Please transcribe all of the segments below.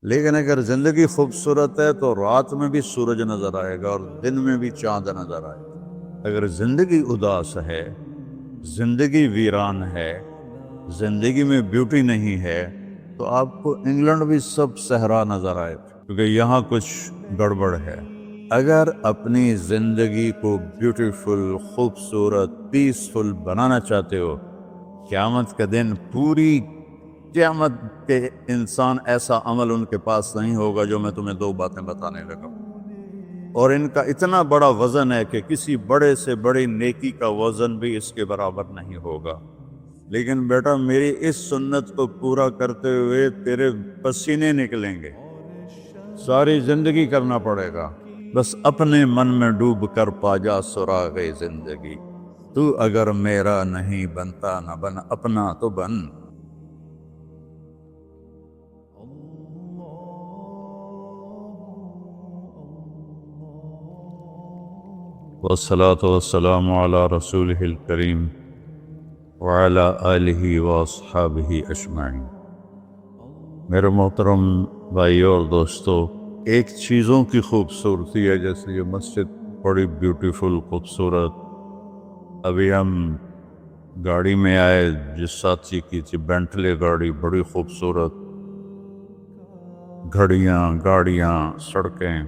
لیکن اگر زندگی خوبصورت ہے تو رات میں بھی سورج نظر آئے گا اور دن میں بھی چاند نظر آئے گا۔ اگر زندگی اداس ہے، زندگی ویران ہے، زندگی میں بیوٹی نہیں ہے، تو آپ کو انگلینڈ بھی سب صحرا نظر آئے گا، کیونکہ یہاں کچھ گڑبڑ ہے۔ اگر اپنی زندگی کو بیوٹیفل، خوبصورت، پیسفل بنانا چاہتے ہو، قیامت کا دن پوری قیامت کے انسان ایسا عمل ان کے پاس نہیں ہوگا جو میں تمہیں دو باتیں بتانے لگا ہوں، اور ان کا اتنا بڑا وزن ہے کہ کسی بڑے سے بڑی نیکی کا وزن بھی اس کے برابر نہیں ہوگا۔ لیکن بیٹا میری اس سنت کو پورا کرتے ہوئے تیرے پسینے نکلیں گے، ساری زندگی کرنا پڑے گا۔ بس اپنے من میں ڈوب کر پا جا سراغ زندگی، تو اگر میرا نہیں بنتا نہ بن اپنا تو بن۔ والصلاة والسلام على رسوله الكريم وعلى آلہ واصحابہ اجمعین۔ میرے محترم بھائیو اور دوستو، ایک چیزوں کی خوبصورتی ہے، جیسے یہ مسجد بڑی بیوٹیفل خوبصورت۔ ابھی ہم گاڑی میں آئے، جس ساتھی کی تھی بینٹلے گاڑی، بڑی خوبصورت، گھڑیاں، گاڑیاں، سڑکیں۔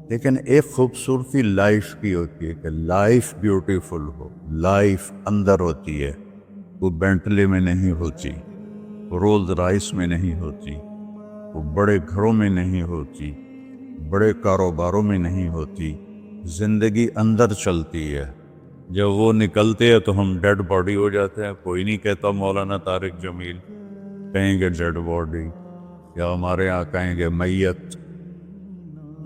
لیکن ایک خوبصورتی لائف کی ہوتی ہے کہ لائف بیوٹیفل ہو، لائف اندر ہوتی ہے، وہ بینٹلے میں نہیں ہوتی، رولز رائس میں نہیں ہوتی، وہ بڑے گھروں میں نہیں ہوتی، بڑے کاروباروں میں نہیں ہوتی۔ زندگی اندر چلتی ہے۔ جب وہ نکلتے ہیں تو ہم ڈیڈ باڈی ہو جاتے ہیں۔ کوئی نہیں کہتا مولانا طارق جمیل، کہیں گے ڈیڈ باڈی، یا ہمارے یہاں کہیں گے میت۔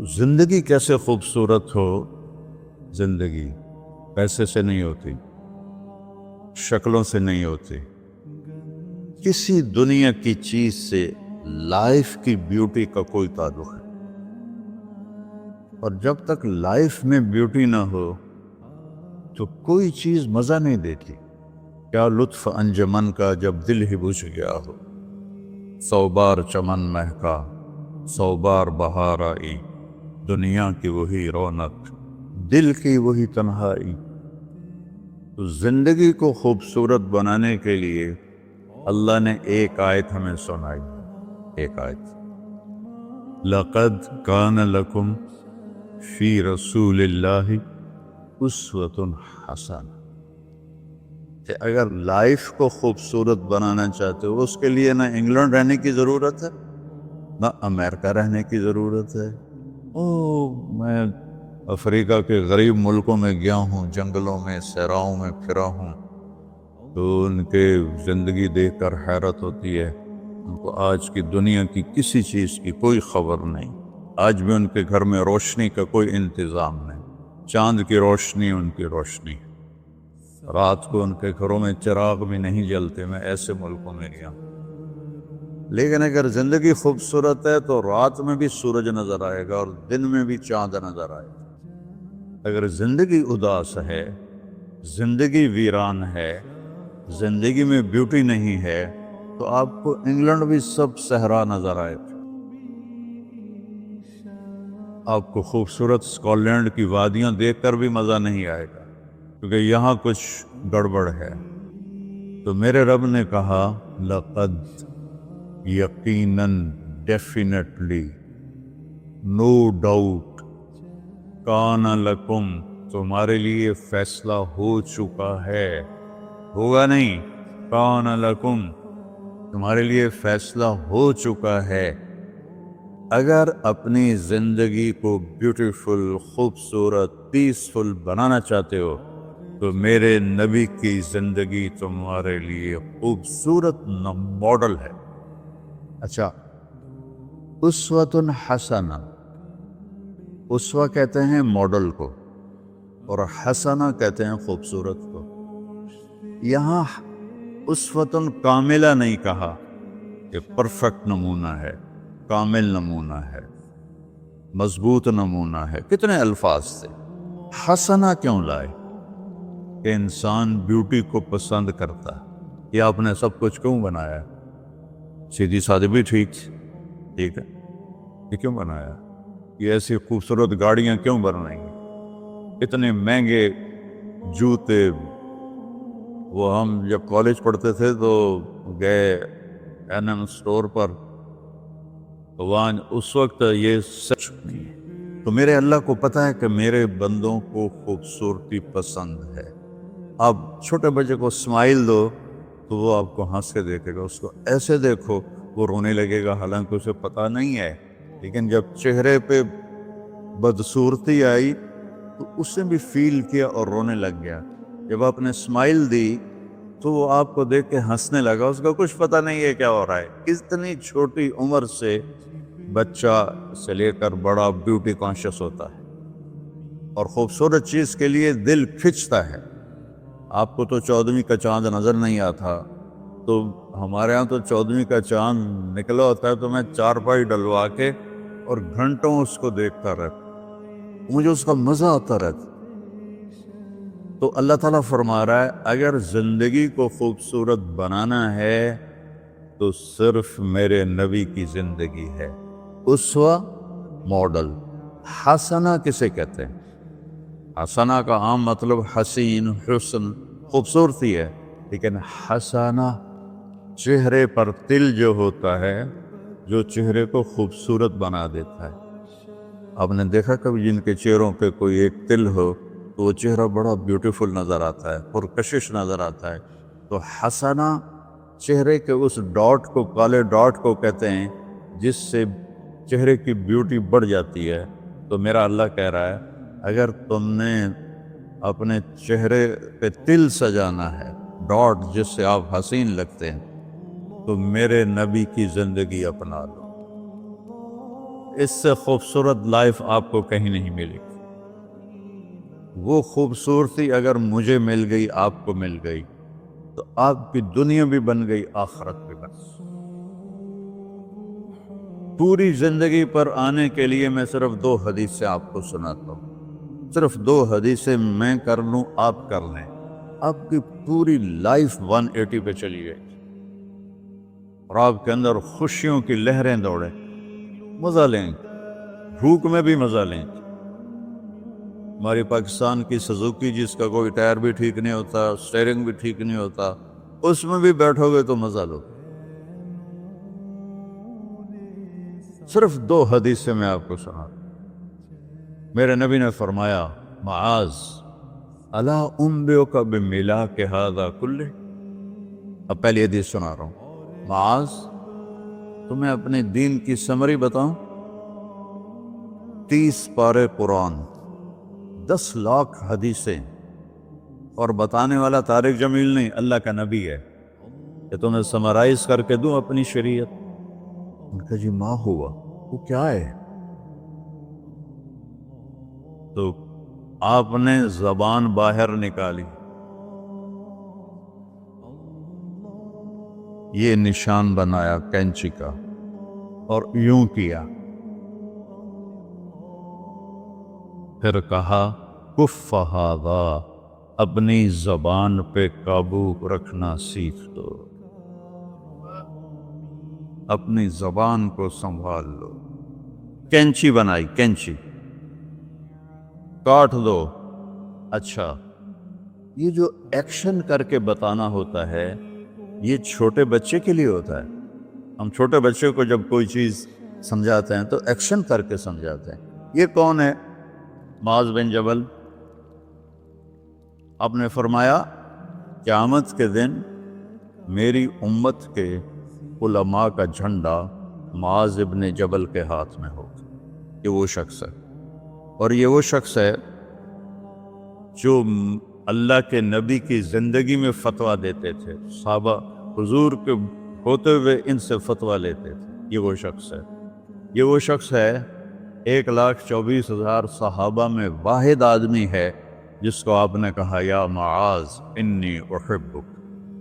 زندگی کیسے خوبصورت ہو؟ زندگی پیسے سے نہیں ہوتی، شکلوں سے نہیں ہوتی، کسی دنیا کی چیز سے لائف کی بیوٹی کا کوئی تعلق ہے۔ اور جب تک لائف میں بیوٹی نہ ہو تو کوئی چیز مزہ نہیں دیتی۔ کیا لطف انجمن کا جب دل ہی بجھ گیا ہو، 100 بار چمن مہکا، 100 بار بہار آئی، دنیا کی وہی رونق، دل کی وہی تنہائی۔ تو زندگی کو خوبصورت بنانے کے لیے اللہ نے ایک آیت ہمیں سنائی، ایک آیت، لَقَدْ كَانَ لَكُمْ فِي رَسُولِ اللَّهِ أُسْوَةٌ حَسَنَةٌ، کہ اگر لائف کو خوبصورت بنانا چاہتے ہو، اس کے لیے نہ انگلینڈ رہنے کی ضرورت ہے، نہ امریکہ رہنے کی ضرورت ہے۔ میں افریقہ کے غریب ملکوں میں گیا ہوں، جنگلوں میں، صحراؤں میں پھرا ہوں، تو ان کے زندگی دیکھ کر حیرت ہوتی ہے۔ ان کو آج کی دنیا کی کسی چیز کی کوئی خبر نہیں۔ آج بھی ان کے گھر میں روشنی کا کوئی انتظام نہیں، چاند کی روشنی ان کی روشنی ہے۔ رات کو ان کے گھروں میں چراغ بھی نہیں جلتے۔ میں ایسے ملکوں میں گیا ہوں۔ لیکن اگر زندگی خوبصورت ہے تو رات میں بھی سورج نظر آئے گا اور دن میں بھی چاند نظر آئے گا۔ اگر زندگی اداس ہے، زندگی ویران ہے، زندگی میں بیوٹی نہیں ہے، تو آپ کو انگلینڈ بھی سب صحرا نظر آئے گا۔ آپ کو خوبصورت اسکاٹ لینڈ کی وادیاں دیکھ کر بھی مزہ نہیں آئے گا، کیونکہ یہاں کچھ گڑبڑ ہے۔ تو میرے رب نے کہا، لقد، یقیناً، ڈیفینیٹلی، نو ڈاؤٹ، کان لکم، تمہارے لیے فیصلہ ہو چکا ہے، ہوگا نہیں، کان لکم، تمہارے لیے فیصلہ ہو چکا ہے۔ اگر اپنی زندگی کو بیوٹیفل، خوبصورت، پیسفل بنانا چاہتے ہو تو میرے نبی کی زندگی تمہارے لیے خوبصورت ماڈل ہے۔ اچھا، اسوۃ حسنہ، اسوہ کہتے ہیں ماڈل کو، اور حسنہ کہتے ہیں خوبصورت کو۔ یہاں اسوۃ کاملہ نہیں کہا کہ پرفیکٹ نمونہ ہے، کامل نمونہ ہے، مضبوط نمونہ ہے، کتنے الفاظ تھے۔ حسنہ کیوں لائے؟ کہ انسان بیوٹی کو پسند کرتا ہے۔ یہ آپ نے سب کچھ کیوں بنایا؟ سیدھی سادی بھی ٹھیک تھی، ٹھیک ہے، یہ کیوں بنایا؟ یہ ایسی خوبصورت گاڑیاں کیوں بنائیں گے؟ اتنے مہنگے جوتے؟ وہ ہم جب کالج پڑھتے تھے تو گئے این اسٹور پر، وہاں اس وقت یہ سچ نہیں ہے۔ تو میرے اللہ کو پتہ ہے کہ میرے بندوں کو خوبصورتی پسند ہے۔ آپ چھوٹے بچے کو اسمائل دو تو وہ آپ کو ہنس کے دیکھے گا، اس کو ایسے دیکھو وہ رونے لگے گا، حالانکہ اسے پتہ نہیں ہے، لیکن جب چہرے پہ بدصورتی آئی تو اس نے بھی فیل کیا اور رونے لگ گیا۔ جب آپ نے اسمائل دی تو وہ آپ کو دیکھ کے ہنسنے لگا، اس کا کچھ پتہ نہیں ہے کیا ہو رہا ہے۔ اتنی چھوٹی عمر سے بچہ سے لے کر بڑا بیوٹی کانشیس ہوتا ہے اور خوبصورت چیز کے لیے دل کھنچتا ہے۔ آپ کو تو 14ویں کا چاند نظر نہیں آتا، تو ہمارے ہاں تو 14ویں کا چاند نکلا ہوتا ہے تو میں چارپائی ڈلوا کے اور گھنٹوں اس کو دیکھتا رہتا، مجھے اس کا مزہ آتا رہتا۔ تو اللہ تعالیٰ فرما رہا ہے اگر زندگی کو خوبصورت بنانا ہے تو صرف میرے نبی کی زندگی ہے۔ اسوہ ماڈل۔ حسنہ کسے کہتے ہیں؟ حسنہ کا عام مطلب حسین، حسن، خوبصورتی ہے، لیکن حسنہ چہرے پر تل جو ہوتا ہے، جو چہرے کو خوبصورت بنا دیتا ہے۔ آپ نے دیکھا کبھی جن کے چہروں پہ کوئی ایک تل ہو تو وہ چہرہ بڑا بیوٹیفل نظر آتا ہے، پرکشش نظر آتا ہے۔ تو حسنہ چہرے کے اس ڈاٹ کو، کالے ڈاٹ کو کہتے ہیں جس سے چہرے کی بیوٹی بڑھ جاتی ہے۔ تو میرا اللہ کہہ رہا ہے اگر تم نے اپنے چہرے پہ تل سجانا ہے، ڈاٹ جس سے آپ حسین لگتے ہیں، تو میرے نبی کی زندگی اپنا لو۔ اس سے خوبصورت لائف آپ کو کہیں نہیں ملے گی۔ وہ خوبصورتی اگر مجھے مل گئی، آپ کو مل گئی، تو آپ کی دنیا بھی بن گئی، آخرت بھی بن گئی۔ پوری زندگی پر آنے کے لیے میں صرف 2 حدیثیں آپ کو سناتا ہوں، صرف 2 حدیثیں میں کر لوں، آپ کر لیں، آپ کی پوری لائف 180 پہ چلی گئی اور آپ کے اندر خوشیوں کی لہریں دوڑیں، مزہ لیں، بھوک میں بھی مزہ لیں۔ ہماری پاکستان کی سزوکی جس کا کوئی ٹائر بھی ٹھیک نہیں ہوتا، سٹیئرنگ بھی ٹھیک نہیں ہوتا، اس میں بھی بیٹھو گے تو مزہ لو۔ صرف 2 حدیثیں میں آپ کو سنا۔ میرے نبی نے فرمایا معاذ الا انبئک بملاک ھذا کلہ۔ اب پہلی حدیث سنا رہا ہوں۔ معاذ تمہیں اپنے دین کی سمری بتاؤں؟ 30 پارے قرآن، 10 لاکھ حدیثیں، اور بتانے والا طارق جمیل نہیں، اللہ کا نبی ہے، کہ تمہیں سمرائز کر کے دوں اپنی شریعت۔ ان کا جی ماں ہوا، وہ کیا ہے؟ تو آپ نے زبان باہر نکالی، یہ نشان بنایا کینچی کا اور یوں کیا، پھر کہا کف ھذا، اپنی زبان پہ قابو رکھنا سیکھ دو، اپنی زبان کو سنبھال لو۔ کینچی بنائی، کینچی، کاٹ دو۔ اچھا، یہ جو ایکشن کر کے بتانا ہوتا ہے یہ چھوٹے بچے کے لیے ہوتا ہے۔ ہم چھوٹے بچے کو جب کوئی چیز سمجھاتے ہیں تو ایکشن کر کے سمجھاتے ہیں۔ یہ کون ہے؟ معاذ بن جبل۔ آپ نے فرمایا قیامت کے دن میری امت کے علماء کا جھنڈا معاذ بن جبل کے ہاتھ میں ہوگا۔ یہ وہ شخص ہے، اور یہ وہ شخص ہے جو اللہ کے نبی کی زندگی میں فتویٰ دیتے تھے، صحابہ حضور کے ہوتے ہوئے ان سے فتویٰ لیتے تھے۔ یہ وہ شخص ہے، یہ وہ شخص ہے 1,24,000 صحابہ میں واحد آدمی ہے جس کو آپ نے کہا یا معاذ انی احبک،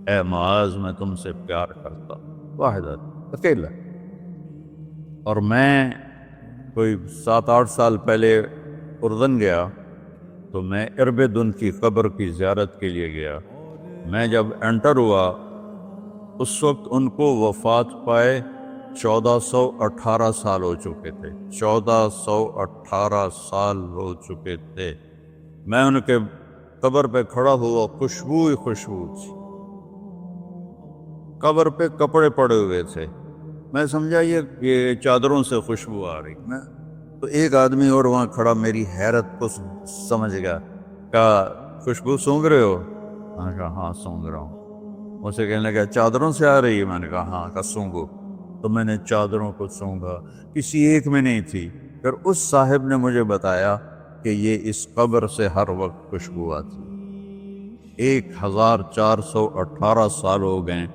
اے معاذ میں تم سے پیار کرتا ہوں۔ واحد آدمی، اکیلا۔ اور میں کوئی 7-8 سال پہلے اردن گیا تو میں اربدن کی قبر کی زیارت کے لیے گیا۔ میں جب انٹر ہوا اس وقت ان کو وفات پائے 1418 سال ہو چکے تھے، 1418 سال ہو چکے تھے۔ میں ان کے قبر پہ کھڑا ہوا، خوشبو ہی خوشبو تھی، قبر پہ کپڑے پڑے ہوئے تھے، میں سمجھا یہ چادروں سے خوشبو آ رہی۔ میں تو ایک آدمی اور وہاں کھڑا میری حیرت کو سمجھ گیا، کہا خوشبو سونگ رہے ہو؟ میں نے کہا ہاں سونگ رہا ہوں۔ اسے کہنے لگا چادروں سے آ رہی ہے؟ میں نے کہا ہاں۔ کہا سونگو۔ تو میں نے چادروں کو سونگا، کسی ایک میں نہیں تھی۔ پھر اس صاحب نے مجھے بتایا کہ یہ اس قبر سے ہر وقت خوشبو آتی، 1418 سال ہو گئے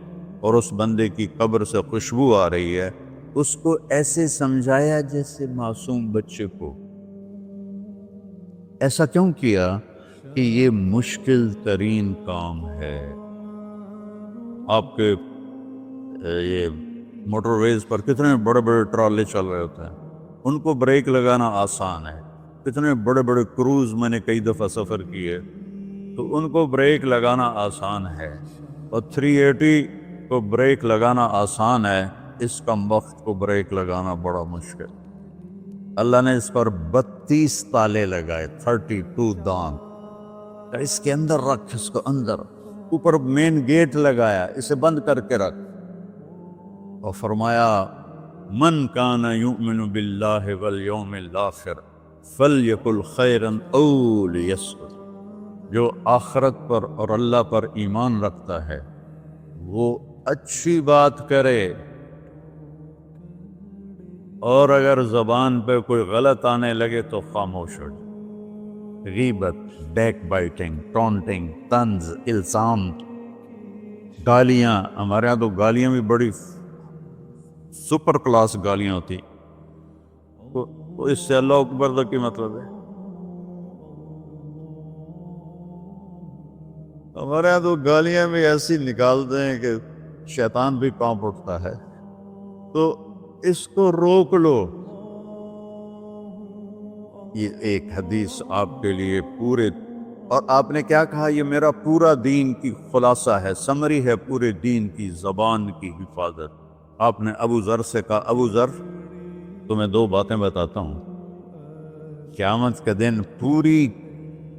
اور اس بندے کی قبر سے خوشبو آ رہی ہے۔ اس کو ایسے سمجھایا جیسے معصوم بچے کو۔ ایسا کیوں کیا؟ کہ یہ مشکل ترین کام ہے۔ آپ کے یہ موٹر ویز پر کتنے بڑے بڑے ٹرالے چل رہے ہوتے ہیں، ان کو بریک لگانا آسان ہے۔ کتنے بڑے بڑے کروز میں نے کئی دفعہ سفر کیے، تو ان کو بریک لگانا آسان ہے، اور 380 کو بریک لگانا آسان ہے، اس کم وقت کو بریک لگانا بڑا مشکل۔ اللہ نے اس پر 32 تالے لگائے، 32 دان، اس کے اندر رکھ، اس کو اندر، اوپر مین گیٹ لگایا، اسے بند کر کے رکھ، اور فرمایا من کان یؤمن باللہ والیوم الآخر فلیقل خیرا او لیصمت، جو آخرت پر اور اللہ پر ایمان رکھتا ہے وہ اچھی بات کرے، اور اگر زبان پہ کوئی غلط آنے لگے تو خاموش ہو جائے۔ غیبت، بیک بائٹنگ، ٹونٹنگ، طنز، الزام، گالیاں، ہمارے ہاں تو گالیاں بھی بڑی سپر کلاس گالیاں ہوتی، تو اس سے اللہ اکبر تک کی مطلب ہے۔ ہمارے یہاں تو گالیاں بھی ایسی نکالتے ہیں کہ شیطان بھی کانپ اٹھتا ہے، تو اس کو روک لو۔ یہ ایک حدیث آپ کے لیے پورے، اور آپ نے کیا کہا؟ یہ میرا پورا دین کی خلاصہ ہے، سمری ہے پورے دین کی، زبان کی حفاظت۔ آپ نے ابو ذر سے کہا ابو ذر تمہیں 2 باتیں بتاتا ہوں، قیامت کے دن پوری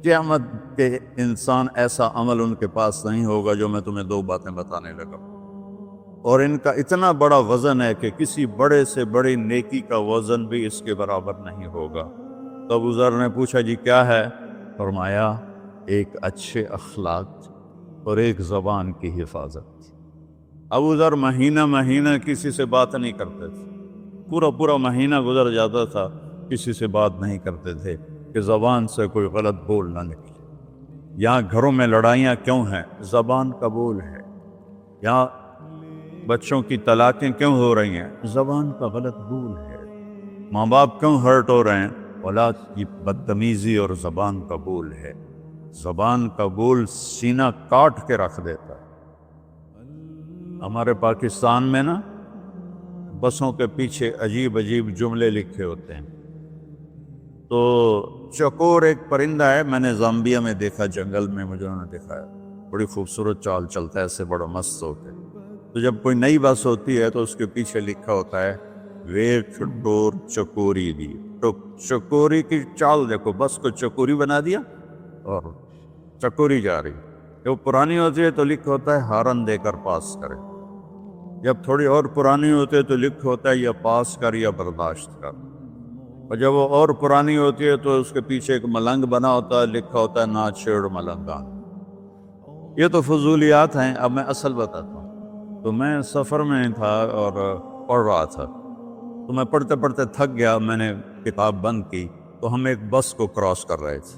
قیامت کے انسان ایسا عمل ان کے پاس نہیں ہوگا جو میں تمہیں 2 باتیں بتانے لگا، اور ان کا اتنا بڑا وزن ہے کہ کسی بڑے سے بڑی نیکی کا وزن بھی اس کے برابر نہیں ہوگا۔ تو ابو ذر نے پوچھا جی کیا ہے؟ فرمایا ایک اچھے اخلاق اور ایک زبان کی حفاظت۔ ابو ذر مہینہ مہینہ کسی سے بات نہیں کرتے تھے، پورا مہینہ گزر جاتا تھا کسی سے بات نہیں کرتے تھے کہ زبان سے کوئی غلط بول نہ نکلے۔ یہاں گھروں میں لڑائیاں کیوں ہیں؟ زبان کا بول ہے۔ یہاں بچوں کی طلاقیں کیوں ہو رہی ہیں؟ زبان کا غلط بول ہے۔ ماں باپ کیوں ہرٹ ہو رہے ہیں؟ اولاد کی بدتمیزی اور زبان کا بول ہے۔ زبان کا بول سینہ کاٹ کے رکھ دیتا ہے۔ ہمارے پاکستان میں نا بسوں کے پیچھے عجیب جملے لکھے ہوتے ہیں۔ تو چکور ایک پرندہ ہے، میں نے زامبیا میں دیکھا، جنگل میں مجھے انہوں نے دکھایا، بڑی خوبصورت چال چلتا ہے ایسے، بڑا مست ہوتا ہے۔ تو جب کوئی نئی بس ہوتی ہے تو اس کے پیچھے لکھا ہوتا ہے ویٹ ڈور چکوری دی، تو چکوری کی چال دیکھو، بس کو چکوری بنا دیا اور چکوری جا رہی۔ جب پرانی ہوتی ہے تو لکھا ہوتا ہے ہارن دے کر پاس کرے، جب تھوڑی اور پرانی ہوتی ہے تو لکھا ہوتا ہے یا پاس کر یا برداشت کر، اور جب وہ اور پرانی ہوتی ہے تو اس کے پیچھے ایک ملنگ بنا ہوتا ہے، لکھا ہوتا ہے نہ چھیڑ ملنگان۔ یہ تو فضولیات ہیں، اب میں اصل بتاتا ہوں۔ تو میں سفر میں تھا اور پڑھ رہا تھا، تو میں پڑھتے پڑھتے تھک گیا، میں نے کتاب بند کی، تو ہم ایک بس کو کراس کر رہے تھے،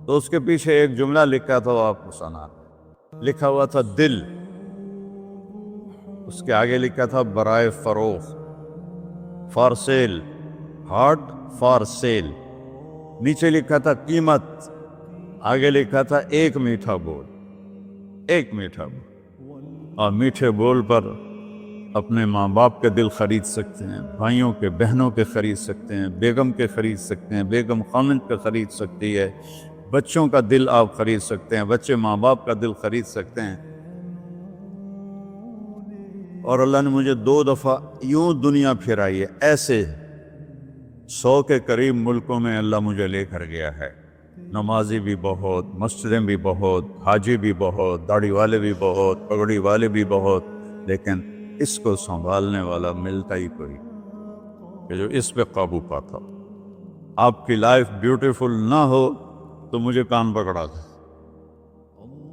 تو اس کے پیچھے ایک جملہ لکھا تھا، وہ آپ کو سنا، لکھا ہوا تھا دل، اس کے آگے لکھا تھا برائے فروخت، for sale, heart for sale, نیچے لکھا تھا قیمت، آگے لکھا تھا ایک میٹھا بول، ایک میٹھا بول۔ اور میٹھے بول پر اپنے ماں باپ کے دل خرید سکتے ہیں، بھائیوں کے، بہنوں کے خرید سکتے ہیں، بیگم کے خرید سکتے ہیں، بیگم خامند کا خرید سکتی ہے، بچوں کا دل آپ خرید سکتے ہیں، بچے ماں باپ کا دل خرید سکتے ہیں۔ اور اللہ نے مجھے 2 دفعہ یوں دنیا پھرائی ہے، ایسے 100 کے قریب ملکوں میں اللہ مجھے لے کر گیا ہے، نمازی بھی بہت، مسجدیں بھی بہت، حاجی بھی بہت، داڑھی والے بھی بہت، پگڑی والے بھی بہت، لیکن اس کو سنبھالنے والا ملتا ہی کوئی کہ جو اس پہ قابو پاتا ہو۔ آپ کی لائف بیوٹیفل نہ ہو تو مجھے کان پکڑا دے،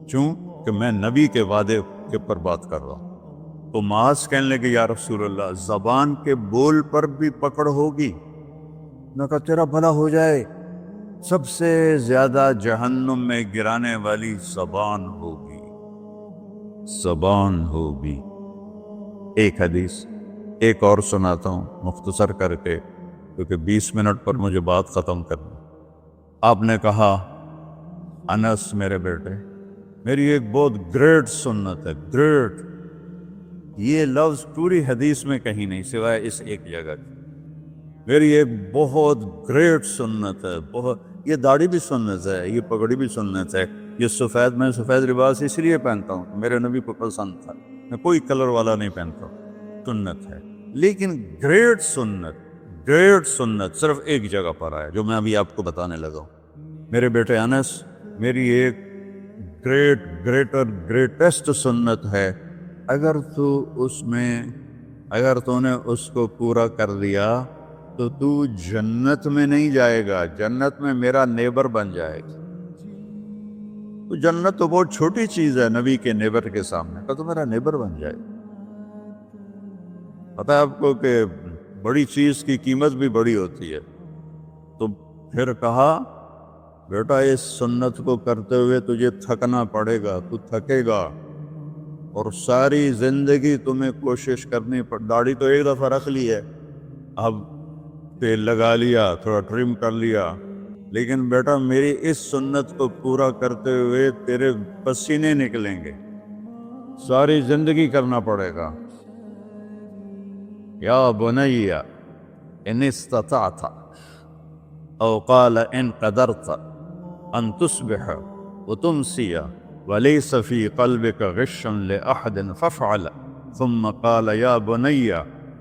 کیوں کہ میں نبی کے وعدے کے پر بات کر رہا ہوں۔ تو معاذ کہنے لگے یا رسول اللہ زبان کے بول پر بھی پکڑ ہوگی؟ میں کہا تیرا بھلا ہو جائے، سب سے زیادہ جہنم میں گرانے والی زبان ہوگی، زبان ہوگی۔ ایک حدیث ایک اور سناتا ہوں مختصر کر کے، کیونکہ 20 منٹ پر مجھے بات ختم کرنی۔ آپ نے کہا انس میرے بیٹے، میری ایک بہت گریٹ سنت ہے، گریٹ، یہ لفظ پوری حدیث میں کہیں نہیں سوائے اس ایک جگہ کی، میری ایک بہت گریٹ سنت ہے، بہت، یہ داڑھی بھی سنت ہے، یہ پگڑی بھی سنت ہے، یہ سفید، میں سفید لباس اس لیے پہنتا ہوں، میرے نبی کو پسند تھا، میں کوئی کلر والا نہیں پہنتا ہوں، سنت ہے، لیکن گریٹ سنت صرف ایک جگہ پر آیا جو میں ابھی آپ کو بتانے لگا ہوں۔ میرے بیٹے انس، میری ایک گریٹسٹ سنت ہے، اگر تو نے اس کو پورا کر لیا تو تو جنت میں نہیں جائے گا، جنت میں میرا نیبر بن جائے گا۔ تو جنت تو بہت چھوٹی چیز ہے نبی کے نیبر کے سامنے، تو میرا نیبر بن جائے گا۔ پتہ ہے آپ کو کہ بڑی چیز کی قیمت بھی بڑی ہوتی ہے۔ تو پھر کہا بیٹا اس سنت کو کرتے ہوئے تجھے تھکنا پڑے گا، تو تھکے گا، اور ساری زندگی تمہیں کوشش کرنی داڑھی تو ایک دفعہ رکھ لی ہے، اب تیل لگا لیا، تھوڑا ٹرم کر لیا، لیکن بیٹا میری اس سنت کو پورا کرتے ہوئے تیرے پسینے نکلیں گے، ساری زندگی کرنا پڑے گا۔ یا بنی ان استطعت او قال ان قدرت ان تصبح وتمسی وليس في قلبك غش لأحد فافعل، ثم قال يا بني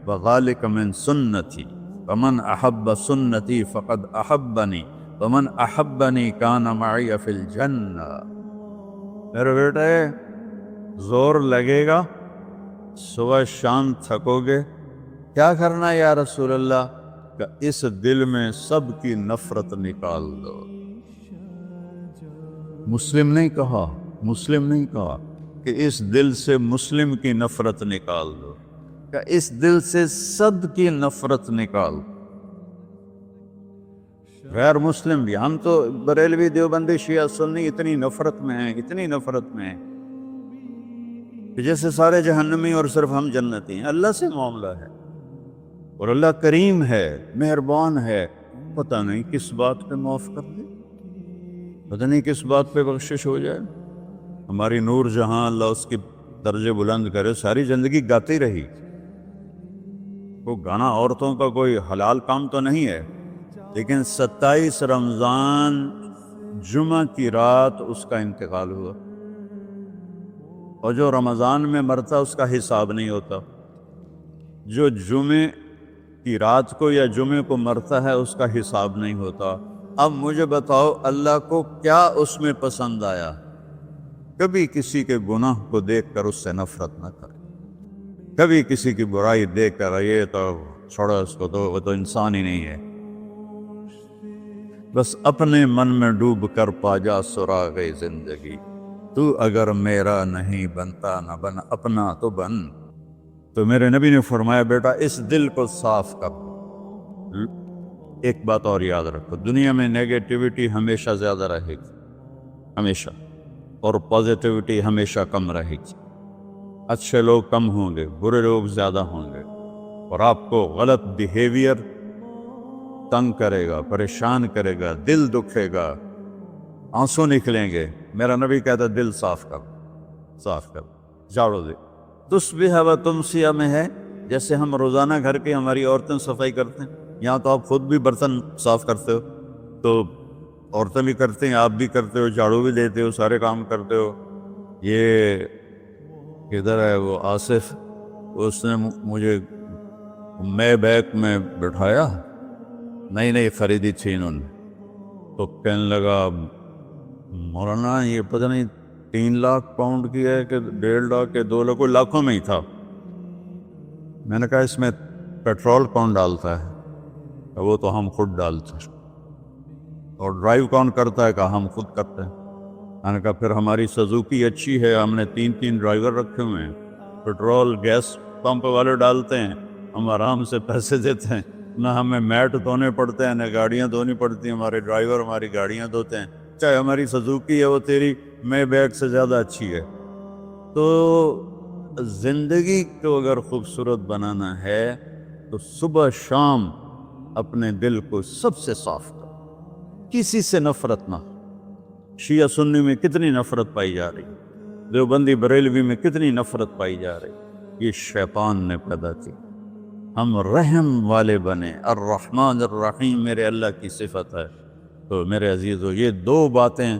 وذلك من سنتي فمن أحب سنتي فقد أحبني ومن أحبني كان معي في الجنة۔ میرے بیٹے زور لگے گا، صبح شام تھکو گے، کیا کرنا ہے یا رسول اللہ؟ کہ اس دل میں سب کی نفرت نکال دو۔ مسلم نہیں کہا کہ اس دل سے مسلم کی نفرت نکال دو، کہ اس دل سے سب کی نفرت نکال دو، غیر مسلم بھی۔ ہم تو بریلوی دیوبندی شیعہ سنی اتنی نفرت میں ہیں کہ جیسے سارے جہنمی اور صرف ہم جنتی ہیں۔ اللہ سے معاملہ ہے، اور اللہ کریم ہے، مہربان ہے، پتہ نہیں کس بات پہ معاف کر دے، پتہ نہیں کس بات پہ بخشش ہو جائے۔ ہماری نور جہاں، اللہ اس کی درجے بلند کرے، ساری زندگی گاتی رہی۔ وہ گانا عورتوں کا کوئی حلال کام تو نہیں ہے، لیکن 27 رمضان جمعہ کی رات اس کا انتقال ہوا، اور جو رمضان میں مرتا اس کا حساب نہیں ہوتا، جو جمعے کی رات کو یا جمعے کو مرتا ہے اس کا حساب نہیں ہوتا۔ اب مجھے بتاؤ اللہ کو کیا اس میں پسند آیا؟ کبھی کسی کے گناہ کو دیکھ کر اس سے نفرت نہ کرے، کبھی کسی کی برائی دیکھ کر یہ تو چھوڑو اس کو، تو وہ تو انسان ہی نہیں ہے۔ بس اپنے من میں ڈوب کر پا جا سراغ زندگی، تو اگر میرا نہیں بنتا نہ بن اپنا تو بن۔ تو میرے نبی نے فرمایا بیٹا اس دل کو صاف کر۔ ایک بات اور یاد رکھو، دنیا میں نیگیٹیوٹی ہمیشہ زیادہ رہے گی، ہمیشہ، اور پازیٹیوٹی ہمیشہ کم رہے گی۔ اچھے لوگ کم ہوں گے، برے لوگ زیادہ ہوں گے، اور آپ کو غلط بیہیویئر تنگ کرے گا، پریشان کرے گا، دل دکھے گا، آنسو نکلیں گے۔ میرا نبی کہتا دل صاف کر، جھاڑو دے۔ تصبح و تمسیہ میں ہے، جیسے ہم روزانہ گھر کی ہماری عورتیں صفائی کرتے ہیں، یہاں تو آپ خود بھی برتن صاف کرتے ہو، تو عورتیں بھی کرتے ہیں، آپ بھی کرتے ہو، جھاڑو بھی دیتے ہو، سارے کام کرتے ہو۔ یہ کدھر ہے وہ آصف؟ اس نے مجھے میں بیک میں بٹھایا، نئی خریدی تھی انہوں نے، تو کہنے لگا مولانا یہ پتہ نہیں 3 لاکھ پاؤنڈ کی ہے کہ 1.5 لاکھ کے 2 لاکھ، کوئی لاکھوں میں ہی تھا۔ میں نے کہا اس میں پیٹرول کون ڈالتا ہے؟ وہ تو ہم خود ڈالتے ہیں۔ اور ڈرائیو کون کرتا ہے؟ کہا ہم خود کرتے ہیں۔ میں نے کہا پھر ہماری سزوکی اچھی ہے، ہم نے 3 ڈرائیور رکھے ہوئے ہیں، پیٹرول گیس پمپ والے ڈالتے ہیں، ہم آرام سے پیسے دیتے ہیں، نہ ہمیں میٹ دھونے پڑتے ہیں، نہ گاڑیاں دھونی پڑتی ہیں، ہمارے ڈرائیور ہماری گاڑیاں دھوتے ہیں، چاہے ہماری سزوکی ہے وہ تیری میں بیگ سے زیادہ اچھی ہے۔ تو زندگی کو اگر خوبصورت بنانا ہے تو صبح شام اپنے دل کو سب سے صاف کرو، کسی سے نفرت نہ۔ شیعہ سنی میں کتنی نفرت پائی جا رہی، دیوبندی بریلوی میں کتنی نفرت پائی جا رہی، یہ شیطان نے پیدا کی۔ ہم رحم والے بنے، الرحمن الرحیم میرے اللہ کی صفت ہے۔ تو میرے عزیزو یہ 2 باتیں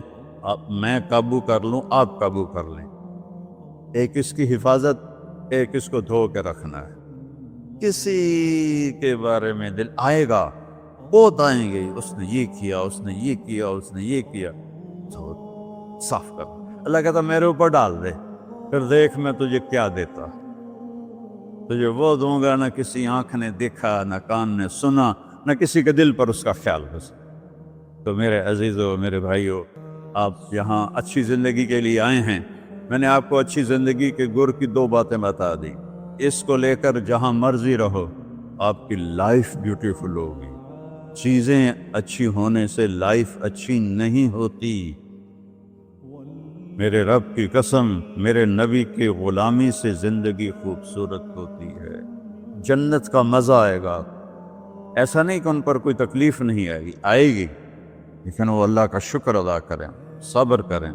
میں قابو کر لوں، آپ قابو کر لیں، ایک اس کی حفاظت، ایک اس کو دھو کے رکھنا ہے۔ کسی کے بارے میں دل آئے گا، بہت آئیں گے، اس نے یہ کیا، اس نے یہ کیا، اس نے یہ کیا، تو صاف کر۔ اللہ کہتا میرے اوپر ڈال دے، پھر دیکھ میں تجھے کیا دیتا، تجھے وہ دوں گا نہ کسی آنکھ نے دیکھا، نہ کان نے سنا، نہ کسی کے دل پر اس کا خیال گزرا۔ تو میرے عزیزو، میرے بھائیو، آپ یہاں اچھی زندگی کے لیے آئے ہیں۔ میں نے آپ کو اچھی زندگی کے گر کی 2 باتیں بتا دی، اس کو لے کر جہاں مرضی رہو، آپ کی لائف بیوٹیفل ہوگی۔ چیزیں اچھی ہونے سے لائف اچھی نہیں ہوتی۔ میرے رب کی قسم، میرے نبی کی غلامی سے زندگی خوبصورت ہوتی ہے، جنت کا مزہ آئے گا۔ ایسا نہیں کہ ان پر کوئی تکلیف نہیں آئے گی، آئے گی، لیکن وہ اللہ کا شکر ادا کریں، صبر کریں۔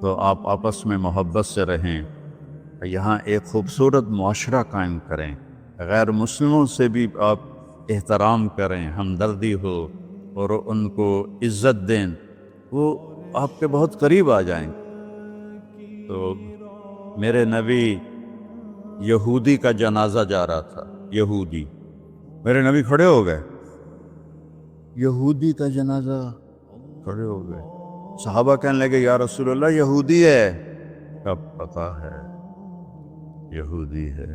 تو آپ آپس میں محبت سے رہیں، یہاں ایک خوبصورت معاشرہ قائم کریں، غیر مسلموں سے بھی آپ احترام کریں، ہمدردی ہو اور ان کو عزت دیں، وہ آپ کے بہت قریب آ جائیں۔ تو میرے نبی یہودی کا جنازہ جا رہا تھا، یہودی، میرے نبی کھڑے ہو گئے، یہودی کا جنازہ، کھڑے ہو گئے۔ صحابہ کہنے لگے یا رسول اللہ یہودی ہے، کب پتا ہے یہودی ہے،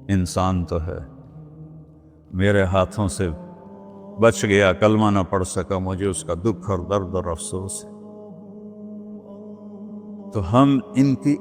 انسان تو ہے، میرے ہاتھوں سے بچ گیا، کلمہ نہ پڑھ سکا، مجھے اس کا دکھ اور درد اور افسوس ہے۔ تو ہم ان کی